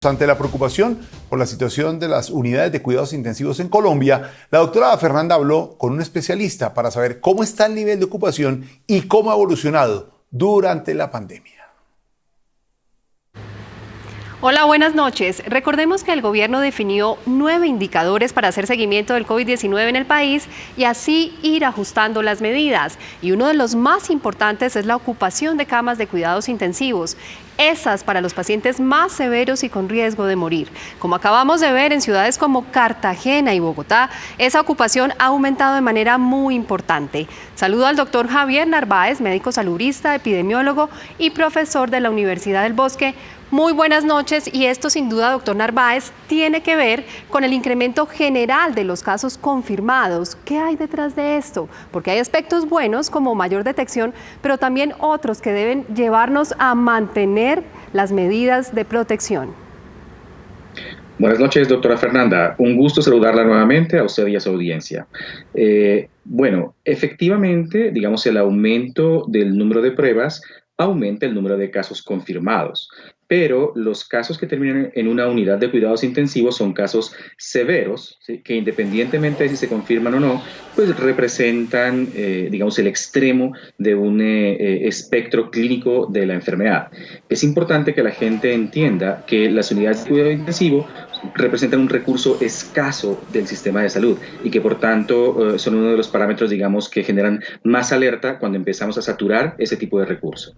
Ante la preocupación por la situación de las unidades de cuidados intensivos en Colombia, la doctora Fernanda habló con un especialista para saber cómo está el nivel de ocupación y cómo ha evolucionado durante la pandemia. Hola, buenas noches. Recordemos que el gobierno definió 9 indicadores para hacer seguimiento del COVID-19 en el país y así ir ajustando las medidas. Y uno de los más importantes es la ocupación de camas de cuidados intensivos. Esas para los pacientes más severos y con riesgo de morir. Como acabamos de ver en ciudades como Cartagena y Bogotá, esa ocupación ha aumentado de manera muy importante. Saludo al doctor Javier Narváez, médico salubrista, epidemiólogo y profesor de la Universidad del Bosque. Muy buenas noches, y esto sin duda, doctor Narváez, tiene que ver con el incremento general de los casos confirmados. ¿Qué hay detrás de esto? Porque hay aspectos buenos como mayor detección, pero también otros que deben llevarnos a mantener las medidas de protección. Buenas noches, doctora Fernanda. Un gusto saludarla nuevamente a usted y a su audiencia. Bueno, efectivamente, digamos, el aumento del número de pruebas aumenta el número de casos confirmados, pero los casos que terminan en una unidad de cuidados intensivos son casos severos, ¿sí?, que independientemente de si se confirman o no, pues representan, digamos, el extremo de un espectro clínico de la enfermedad. Es importante que la gente entienda que las unidades de cuidado intensivo representan un recurso escaso del sistema de salud y que por tanto son uno de los parámetros, digamos, que generan más alerta cuando empezamos a saturar ese tipo de recurso.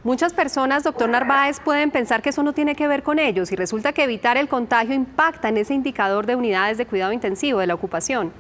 Muchas personas, doctor Narváez, pueden pensar que eso no tiene que ver con ellos y resulta que evitar el contagio impacta en ese indicador de unidades de cuidado intensivo de la ocupación.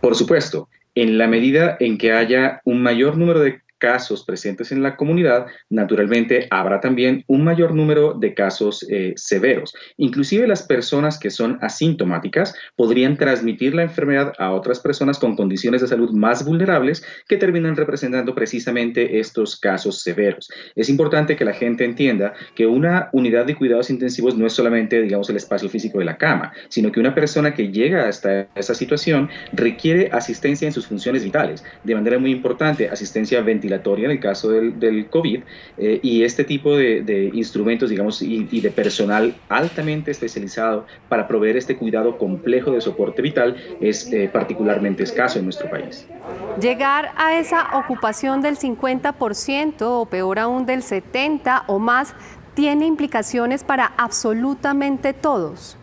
Por supuesto, en la medida en que haya un mayor número de casos presentes en la comunidad, naturalmente habrá también un mayor número de casos severos. Inclusive las personas que son asintomáticas podrían transmitir la enfermedad a otras personas con condiciones de salud más vulnerables que terminan representando precisamente estos casos severos. Es importante que la gente entienda que una unidad de cuidados intensivos no es solamente, digamos, el espacio físico de la cama, sino que una persona que llega hasta esa situación requiere asistencia en sus funciones vitales, de manera muy importante, asistencia ventilatoria en el caso del COVID, y este tipo de instrumentos, digamos, y de personal altamente especializado para proveer este cuidado complejo de soporte vital es particularmente escaso en nuestro país. Llegar a esa ocupación del 50% o peor aún del 70% o más tiene implicaciones para absolutamente todos.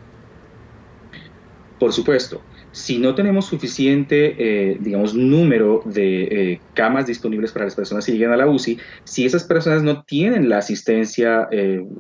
Por supuesto. Si no tenemos suficiente, digamos, número de camas disponibles para las personas que llegan a la UCI, si esas personas no tienen la asistencia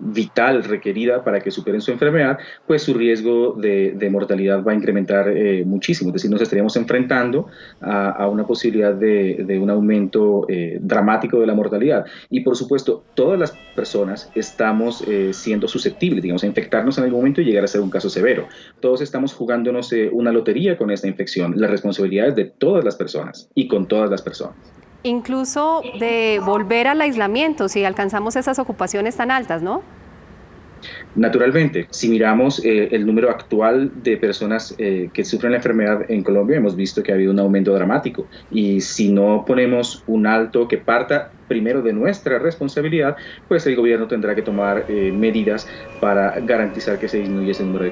vital requerida para que superen su enfermedad, pues su riesgo de mortalidad va a incrementar muchísimo. Es decir, nos estaríamos enfrentando a una posibilidad de un aumento dramático de la mortalidad. Y por supuesto, todas las personas estamos siendo susceptibles, digamos, a infectarnos en algún momento y llegar a ser un caso severo. Todos estamos jugándonos una lotería con esta infección. La responsabilidad es de todas las personas y con todas las personas. Incluso de volver al aislamiento si alcanzamos esas ocupaciones tan altas, ¿no? Naturalmente, si miramos el número actual de personas que sufren la enfermedad en Colombia, hemos visto que ha habido un aumento dramático, y si no ponemos un alto que parta primero de nuestra responsabilidad, pues el gobierno tendrá que tomar medidas para garantizar que se disminuya ese número de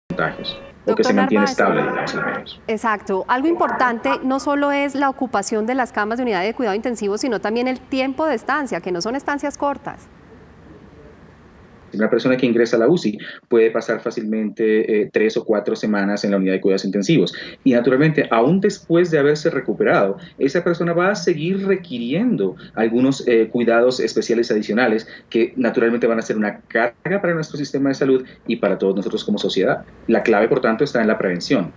contagios. O que se mantiene estable, digamos, al menos. Exacto. Algo importante no solo es la ocupación de las camas de unidad de cuidado intensivo, sino también el tiempo de estancia, que no son estancias cortas. Una persona que ingresa a la UCI puede pasar fácilmente 3 o 4 semanas en la unidad de cuidados intensivos. Y naturalmente, aún después de haberse recuperado, esa persona va a seguir requiriendo algunos cuidados especiales adicionales que naturalmente van a ser una carga para nuestro sistema de salud y para todos nosotros como sociedad. La clave, por tanto, está en la prevención.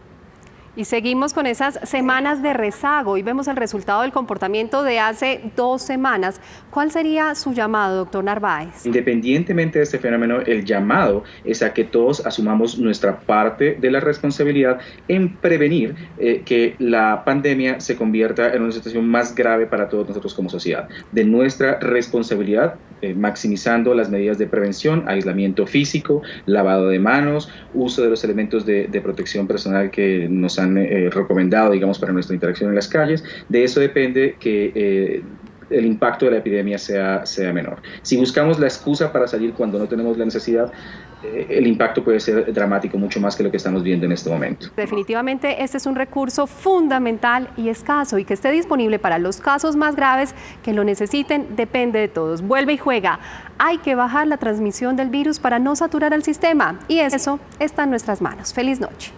Y seguimos con esas semanas de rezago y vemos el resultado del comportamiento de hace 2 semanas. ¿Cuál sería su llamado, doctor Narváez? Independientemente de este fenómeno, el llamado es a que todos asumamos nuestra parte de la responsabilidad en prevenir que la pandemia se convierta en una situación más grave para todos nosotros como sociedad. De nuestra responsabilidad, maximizando las medidas de prevención, aislamiento físico, lavado de manos, uso de los elementos de protección personal que nos han recomendado, digamos, para nuestra interacción en las calles. De eso depende que el impacto de la epidemia sea menor. Si buscamos la excusa para salir cuando no tenemos la necesidad, el impacto puede ser dramático, mucho más que lo que estamos viendo en este momento. Definitivamente este es un recurso fundamental y escaso, y que esté disponible para los casos más graves que lo necesiten depende de todos. Vuelve y juega. Hay que bajar la transmisión del virus para no saturar al sistema, y eso está en nuestras manos. Feliz noche.